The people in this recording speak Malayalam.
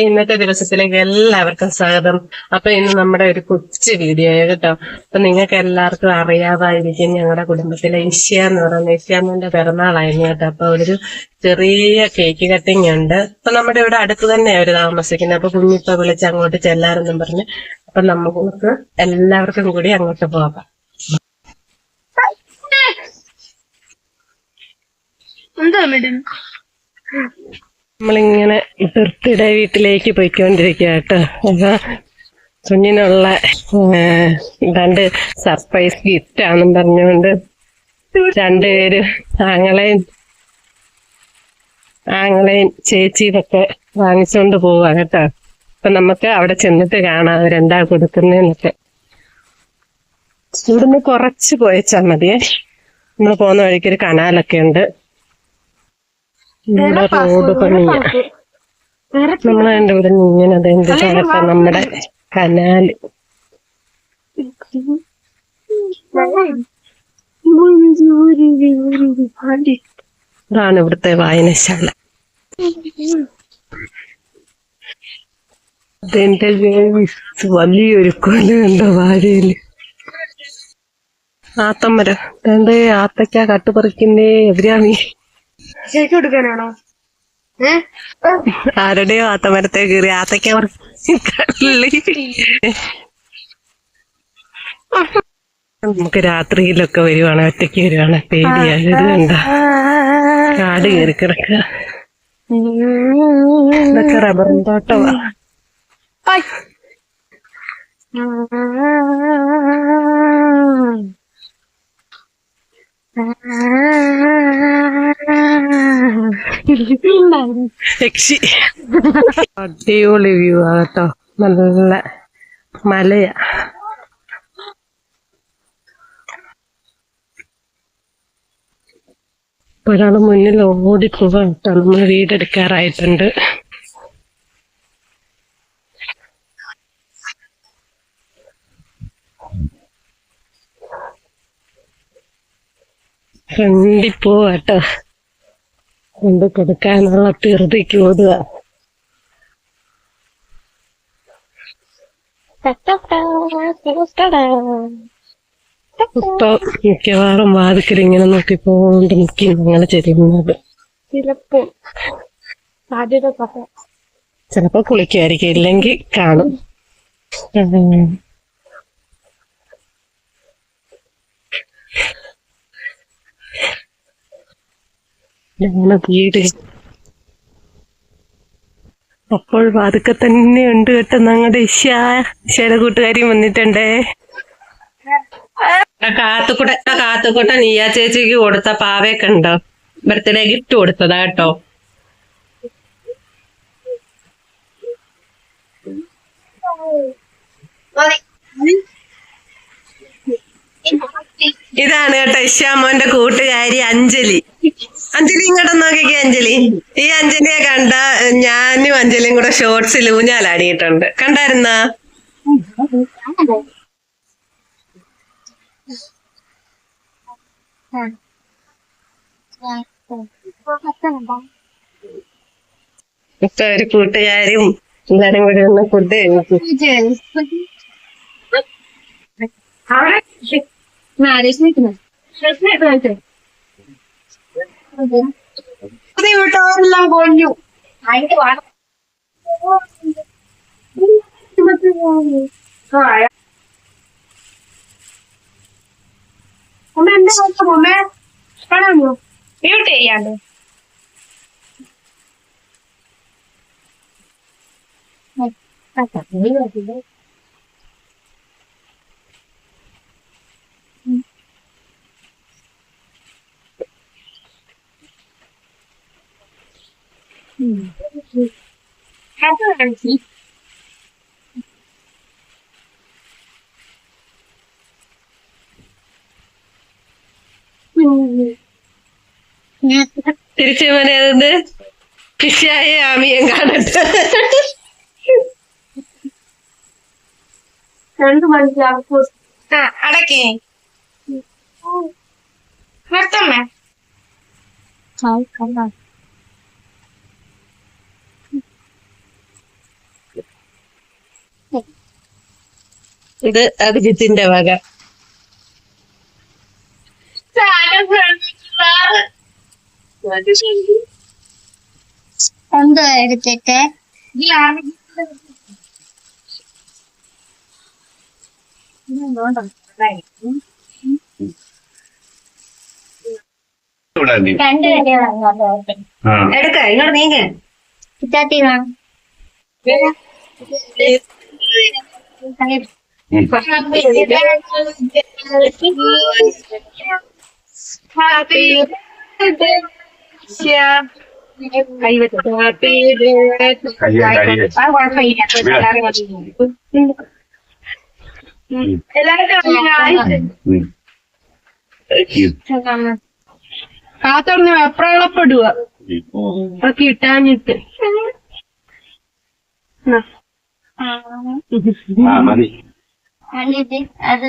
ഇന്നത്തെ ദിവസത്തിലേക്ക് എല്ലാവർക്കും സ്വാഗതം. അപ്പൊ ഇന്ന് നമ്മുടെ ഒരു കൊച്ചു വീഡിയോ കേട്ടോ. അപ്പൊ നിങ്ങൾക്ക് എല്ലാവർക്കും അറിയാതായിരിക്കും, ഞങ്ങളുടെ കുടുംബത്തിലെ ഇഷ്യ എന്ന് പറയുന്ന ഇഷ്യാമ്മന്റെ പിറന്നാളായിരുന്നു കേട്ടോ. അപ്പൊ ഒരു ചെറിയ കേക്ക് കട്ടിങ് ഉണ്ട്. അപ്പൊ നമ്മുടെ ഇവിടെ അടുത്ത് തന്നെ അവര് താമസിക്കുന്നത്. അപ്പൊ കുഞ്ഞിപ്പ വിളിച്ച് അങ്ങോട്ട് ചെല്ലാറെന്നും പറഞ്ഞ് അപ്പൊ നമുക്ക് എല്ലാവർക്കും കൂടി അങ്ങോട്ട് പോകാം. നമ്മളിങ്ങനെ ബർത്ത്ഡേ വീട്ടിലേക്ക് പോയിക്കൊണ്ടിരിക്കുക കേട്ടോ. അപ്പൊ കുഞ്ഞിനുള്ള 2 സർപ്രൈസ് ഗിഫ്റ്റ് ആണെന്നും പറഞ്ഞുകൊണ്ട് 2 പേര് ആങ്ങളെയും ചേച്ചിയൊക്കെ വാങ്ങിച്ചോണ്ട് പോവാ കേട്ടോ. അപ്പൊ നമുക്ക് അവിടെ ചെന്നിട്ട് കാണാം അവരെന്താ കൊടുക്കുന്നതെന്നൊക്കെ. ഇവിടുന്ന് കുറച്ച് പോയച്ചാൽ മതിയേ. നമ്മൾ പോകുന്ന വഴിക്കൊരു കനാലൊക്കെ ഉണ്ട്. നമ്മുടെ റോഡ് പണിയ നമ്മളതിന്റെ ഇവിടെ ഇങ്ങനെ അതിന്റെ താഴത്തെ നമ്മുടെ കനാല്. ഇതാണ് ഇവിടുത്തെ വായനശാല. അതിന്റെ വലിയൊരു കൊലയുണ്ടോ വാഴയില്. ആത്തമ്മരം രണ്ട് ആത്തയ്ക്ക കട്ടുപറിക്കുന്നേ. എവിടെയാ നീ? ശരിക്കും എടുക്കാനാണോ? ആരുടെയോ ആത്തമരത്തെ കയറി ആത്തയ്ക്ക നമുക്ക് രാത്രിയിലൊക്കെ വരുവാണ്, ഒറ്റയ്ക്ക് വരുവാണ്, പേടിയാണ്. ഇത് കണ്ട കാട് കയറി കിടക്കുക. ഇതൊക്കെ റബ്ബറും തോട്ടമാ. അടിപൊളി വ്യൂ ആട്ടോ, നല്ല മലയാ. ഒരാള് മുന്നിൽ ഓടിപ്പോവാ കേട്ടോ. നമ്മൾ വീടെടുക്കാറായിട്ടുണ്ട്. ഫ്രണ്ടിപ്പോവാട്ടോ, കൊണ്ട് കൊടുക്കാനുള്ള തീർത്തിക്ക് ഓടുക. ഇപ്പൊ മിക്കവാറും വാതിക്കലിങ്ങനെ നോക്കിപ്പോണ്ട് നിൽക്കി ഞങ്ങൾ ചെരിയുന്നത്. ചിലപ്പോ കുളിക്കുമായിരിക്കും, ഇല്ലെങ്കിൽ കാണും. ഞങ്ങളെ വീട് അപ്പോൾ വാതുക്കെ തന്നെ ഉണ്ട് കേട്ടോ. ഞങ്ങളുടെ ഇഷ്യാടെ കൂട്ടുകാരിയും വന്നിട്ടുണ്ടേ. കാത്തുക്കുട്ട നീയാ ചേച്ചിക്ക് കൊടുത്ത പാവയൊക്കെ ഉണ്ടോ? ബർത്ത്ഡേ ഗിഫ്റ്റ് കൊടുത്തതാ കേട്ടോ. ഇതാണ് കേട്ടോ ഇഷ്യാമോന്റെ കൂട്ടുകാരി അഞ്ജലി. അഞ്ജലി ഇങ്ങോട്ട് നോക്കിക്കേ. അഞ്ജലി, ഈ അഞ്ജലിയെ കണ്ട ഞാനും അഞ്ജലിയും കൂടെ ഷോർട്സിൽ ഊഞ്ഞാലാടിയിട്ടുണ്ട്. കണ്ടായിരുന്നാ? ഇപ്പൊ ഒരു കൂട്ടുകാരും എല്ലാരും കൂടി ഒന്ന് ഫുഡ് കഴിക്കും. വീട്ടുകാരെല്ലാം കൊഞ്ഞു. അമ്മ എന്റെ അമ്മേ കാണാമോ? മ്യൂട്ട് ചെയ്യാണ്ട്. തിരിച്ചു പോയത് ഫിഷായ ആമിയം കാണട്ടെ. 2 മണിക്ക് അടക്കേ നിർത്തമ്മേ. ഇത് അഭിജിത്തിന്റെ വക. എന്തോ എടുത്തിട്ട് എടുക്ക ഇങ്ങോട്ട് നീങ്ങ. കാത്തോർന്ന് വെപ്രാളപ്പെടുക കിട്ടാഞ്ഞിട്ട്. മതി. അത്